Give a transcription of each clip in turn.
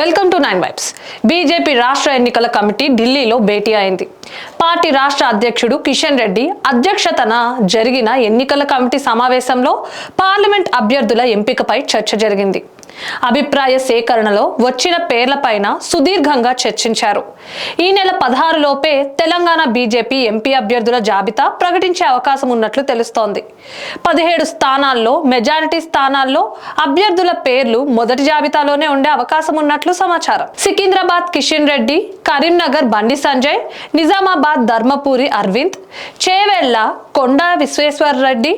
Welcome to 9 vibes. BJP రాష్ట్ర ఎన్నికల committee ఢిల్లీలో భేటీ అయింది. పార్టీ రాష్ట్ర అధ్యక్షుడు కిషన్ రెడ్డి అధ్యక్షతన జరిగిన ఎన్నికల కమిటీ సమావేశంలో పార్లమెంట్ అభ్యర్థుల ఎంపికపై చర్చ జరిగింది. అభిప్రాయ సేకరణలో వచ్చిన పేర్లపైన సుదీర్ఘంగా చర్చించారు. ఈ నెల 16 లోపే తెలంగాణ బీజేపీ ఎంపీ అభ్యర్థుల జాబితా ప్రకటించే అవకాశం ఉన్నట్లు తెలుస్తోంది. 17 స్థానాల్లో మెజారిటీ స్థానాల్లో అభ్యర్థుల పేర్లు మొదటి జాబితాలోనే ఉండే అవకాశం ఉన్నట్లు సమాచారం. సికింద్రాబాద్ కిషన్ రెడ్డి, కరీంనగర్ బండి సంజయ్, నిజామాబాద్ ధర్మపురి అరవింద్, చేవెళ్ల కొండా విశ్వేశ్వర రెడ్డి,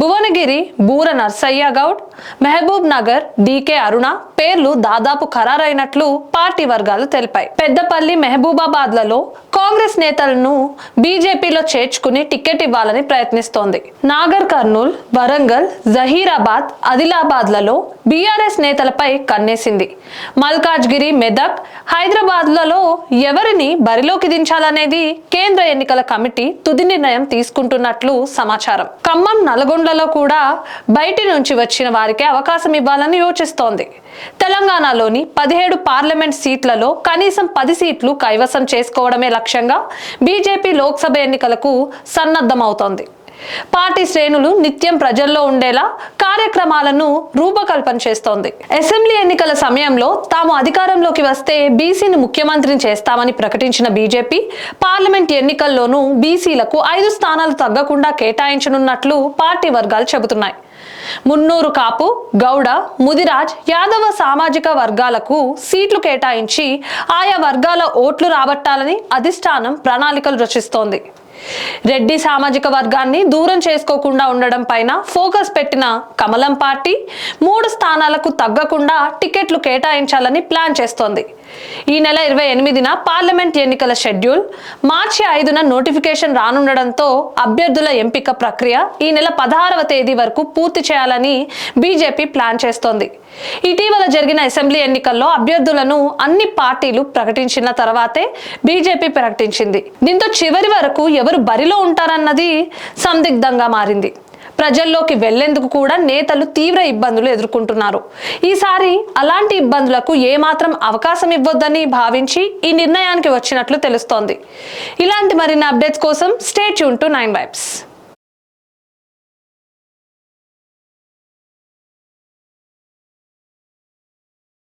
భువనగిరి బూర నర్సయ్య గౌడ్, మహబూబ్ నగర్ డీకే అరుణ పేర్లు దాదాపు ఖరారైనట్లు పార్టీ వర్గాలు తెలిపాయి. పెద్దపల్లి, మహబూబాబాద్లలో కాంగ్రెస్ నేతలను బీజేపీలో చేర్చుకుని టికెట్ ఇవ్వాలని ప్రయత్నిస్తోంది. నాగర్ కర్నూల్, వరంగల్, జహీరాబాద్, ఆదిలాబాద్లలో బీఆర్ఎస్ నేతలపై కన్నేసింది. మల్కాజ్గిరి, మెదక్, హైదరాబాద్లలో ఎవరిని బరిలోకి దించాలనేది కేంద్ర ఎన్నికల కమిటీ తుది నిర్ణయం తీసుకుంటున్నట్లు సమాచారం. ఖమ్మం, నల్గొండలో కూడా బయటి నుంచి వచ్చిన వారికే అవకాశం ఇవ్వాలని యోచిస్తోంది. తెలంగాణలోని 17 పార్లమెంట్ సీట్లలో కనీసం 10 సీట్లు కైవసం చేసుకోవడమే లక్ష్యంగా బీజేపీ లోక్సభ ఎన్నికలకు సన్నద్ధమవుతోంది. పార్టీ శ్రేణులు నిత్యం ప్రజల్లో ఉండేలా కార్యక్రమాలను రూపకల్పన చేస్తోంది. అసెంబ్లీ ఎన్నికల సమయంలో తాము అధికారంలోకి వస్తే బీసీని ముఖ్యమంత్రిని చేస్తామని ప్రకటించిన బీజేపీ పార్లమెంట్ ఎన్నికల్లోనూ బీసీలకు 5 స్థానాలు తగ్గకుండా కేటాయించనున్నట్లు పార్టీ వర్గాలు చెబుతున్నాయి. మున్నూరు కాపు, గౌడ, ముదిరాజ్, యాదవ సామాజిక వర్గాలకు సీట్లు కేటాయించి ఆయా వర్గాల ఓట్లు రాబట్టాలని అధిష్టానం ప్రణాళికలు రచిస్తోంది. రెడ్డి సామాజిక వర్గాన్ని దూరం చేసుకోకుండా ఉండడం పైన ఫోకస్ పెట్టిన కమలం పార్టీ 3 స్థానాలకు తగ్గకుండా టికెట్లు కేటాయించాలని ప్లాన్ చేస్తోంది. ఈ నెల 28న పార్లమెంట్ ఎన్నికల షెడ్యూల్, మార్చి 5న నోటిఫికేషన్ రానుండడంతో అభ్యర్థుల ఎంపిక ప్రక్రియ ఈ నెల 16వ తేదీ వరకు పూర్తి చేయాలని బీజేపీ ప్లాన్ చేస్తోంది. ఇటీవల జరిగిన అసెంబ్లీ ఎన్నికల్లో అభ్యర్థులను అన్ని పార్టీలు ప్రకటించిన తర్వాతే బీజేపీ ప్రకటించింది. దీంతో చివరి వరకు ఎవరు బరిలో ఉంటారన్నది సందిగ్ధంగా మారింది. ప్రజల్లోకి వెళ్లేందుకు కూడా నేతలు తీవ్ర ఇబ్బందులు ఎదుర్కొంటున్నారు. ఈసారి అలాంటి ఇబ్బందులకు ఏమాత్రం అవకాశం ఇవ్వొద్దని భావించి ఈ నిర్ణయానికి వచ్చినట్లు తెలుస్తోంది. ఇలాంటి మరిన్ని అప్డేట్స్ కోసం స్టే ట్యూన్ టు 9 వైబ్స్.